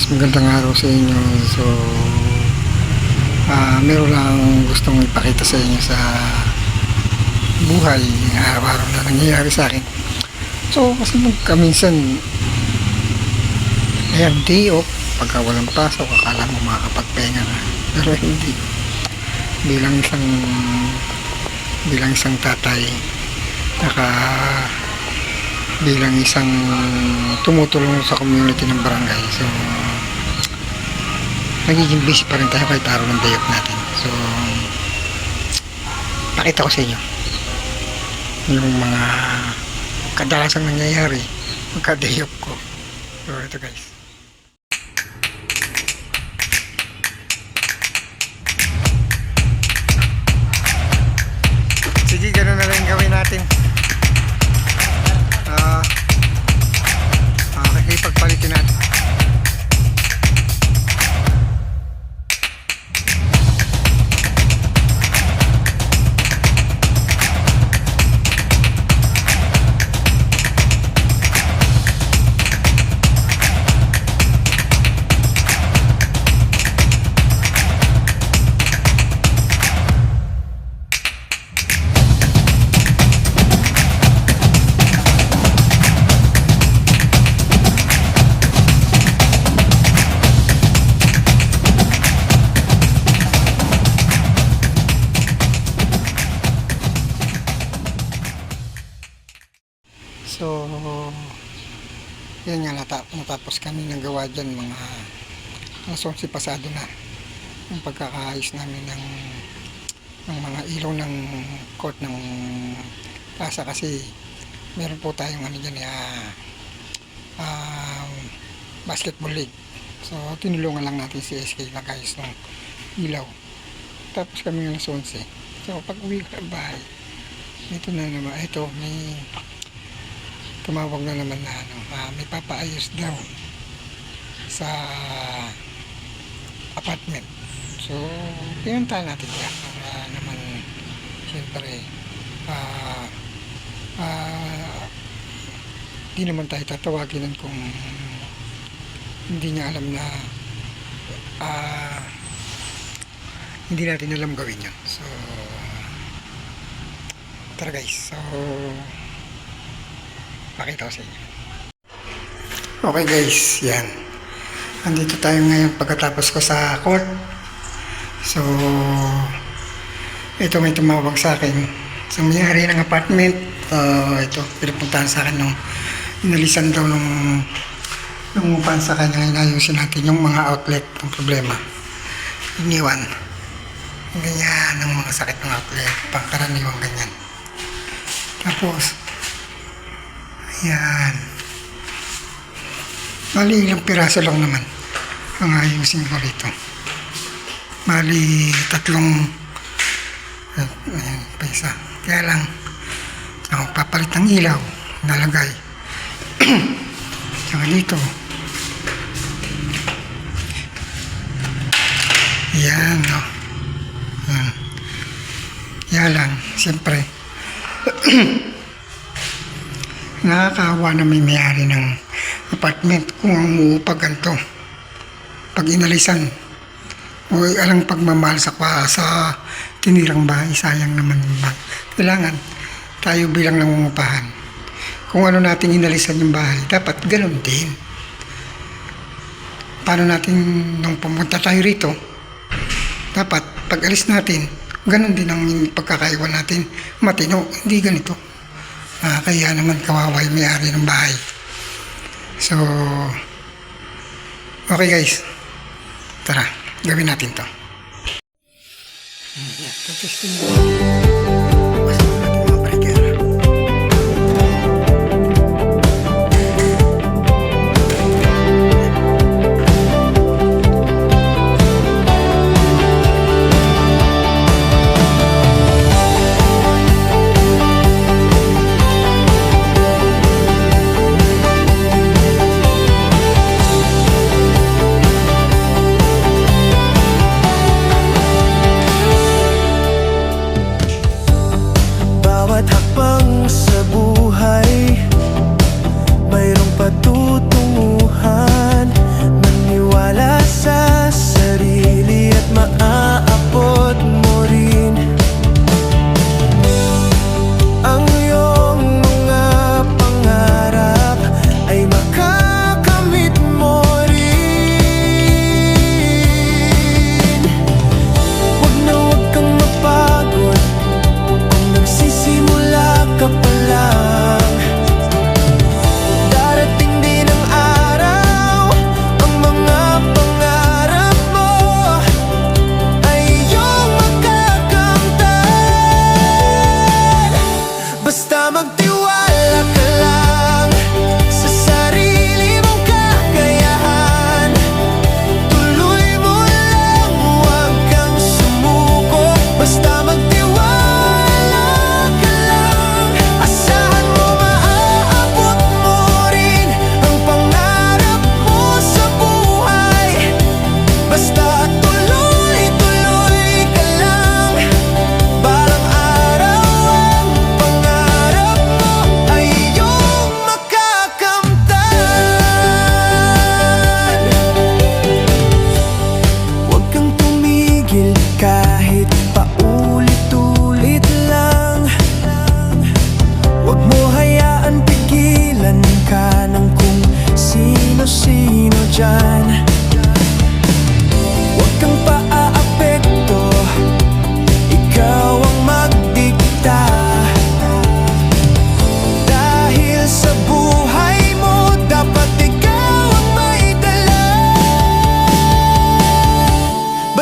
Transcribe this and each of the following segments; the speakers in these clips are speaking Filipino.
guys, magandang araw sa inyo. So, meron lang gustong ipakita sa inyo sa buhay araw-araw na nangyayari sa akin. So, kasi minsan ayan, day off, pagka walang pasok, akala mo makakapagpahinga na. Pero hindi. Bilang isang tatay, bilang isang tumutulong sa community ng barangay. So, nagiging busy pa rin tayo kahit araw ng day off natin. So, pakita ko sa inyo yung mga kadalasang nangyayari pagka day off ko. So, ito guys. Sige, ganoon na rin gawin natin. Okay, pagpalitin natin. So, yan nga, natapos kami ng gawa dyan, mga alas 11 pasado na yung pagkakaayos namin ng mga ilaw ng court ng plaza, kasi meron po tayong ano dyan, basketball league. So, tinulungan lang natin si SK nag-ayos ng ilaw. Tapos kami ng alas 11. So, pag uwi ka bahay, ito na naman, ito may tumawag na naman na may papaayos daw sa apartment. So, pinuntahan natin siya para naman siyempre di naman tayo tatawaginan kung hindi niya alam na hindi natin alam gawin yun. So, tara guys. So, pakita ko sa inyo. Okay guys, yan. Andito tayo ngayon pagkatapos ko sa court. So, ito may tumawag sa akin. So, may-ari ng apartment. Ito, pinapuntahan sa akin nung inalisan daw nung upan sa kanya. Inayusin natin yung mga outlet ng problema. Iniwan. Ganyan, ang mga sakit ng outlet. Pangkaraniwang ganyan. Tapos, yan. Bali, ilang piraso lang naman ang ayusin ko rito. Bali, 3 pesa. Kaya lang, ako papalit ng ilaw, nalagay. Tsaka dito. Yan, no. Yan. Yan lang, siyempre. Nakakawa na may may-ari ng apartment kung ang uupag ganito. Pag inalisan, o alang pagmamahal sa tinirang bahay, sayang naman yung bahay. Kailangan tayo bilang nangungupahan, kung ano natin inalisan yung bahay, dapat ganun din. Paano natin nung pumunta tayo rito, dapat pag alis natin, ganun din ang pagkakaiwan natin, matino, hindi ganito. Kaya naman kawawa yung may-ari ng bahay. So, okay guys, tara, gawin natin to. Testing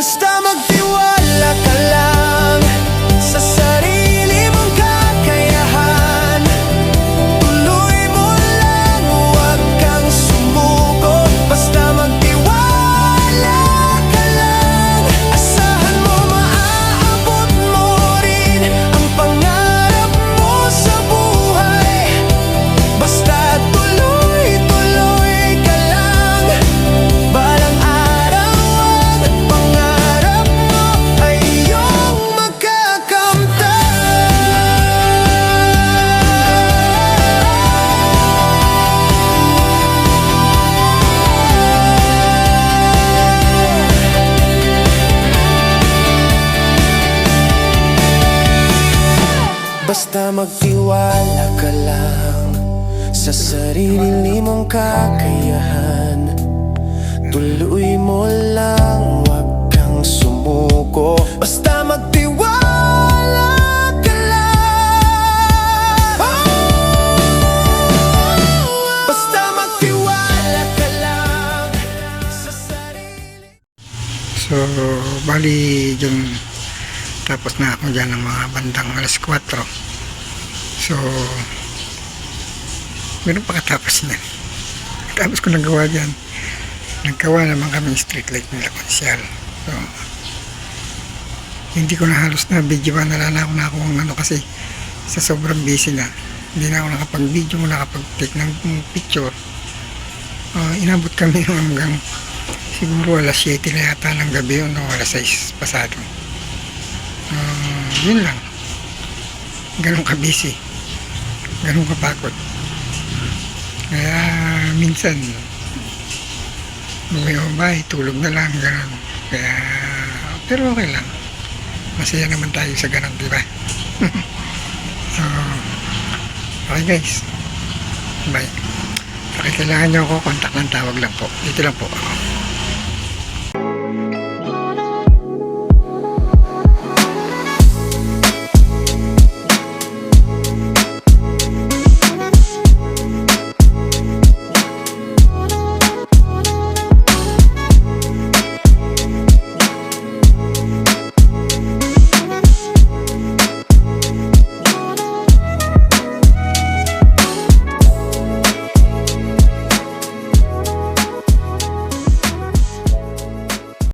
Basta magtiwala ka lang sa sarili mong kakayahan. Tuloy mo lang, huwag kang sumuko. Basta magtiwala ka lang. Asahan mo maaabot mo rin ang pangarap mo sa buhay. Basta tuloy-tuloy ka lang. Balang araw ang pangarap mo ay iyong basta magtiwala ka lang sa sarili mong kakayahan. Tuloy mo lang, huwag kang sumuko. Basta magtiwala ka lang. Basta magtiwala ka lang sa sarili. So, bali dyan, tapos na ako dyan ng mga bandang alas 4. So, meron pa katapos na. Tapos ko nagawa dyan. Naggawa naman kami street light nila konsyal. So, hindi ko na halos na video ba, nalala ko na ako ng ano kasi sa sobrang busy na. Hindi na ako nakapag-video, nakapag-take ng picture. Inabot kami hanggang siguro alas 7 na yata ng gabi yun, o alas 6 pasado. Yun lang. Ganun ka busy. Ganun ka pagod. Kaya minsan bumibay, tulog na lang, ganun. Kaya, pero okay lang. Masaya naman tayo sa ganun, di ba? So, okay guys. Bye. Kailangan nyo ako, contact lang, tawag lang po. Dito lang po ako.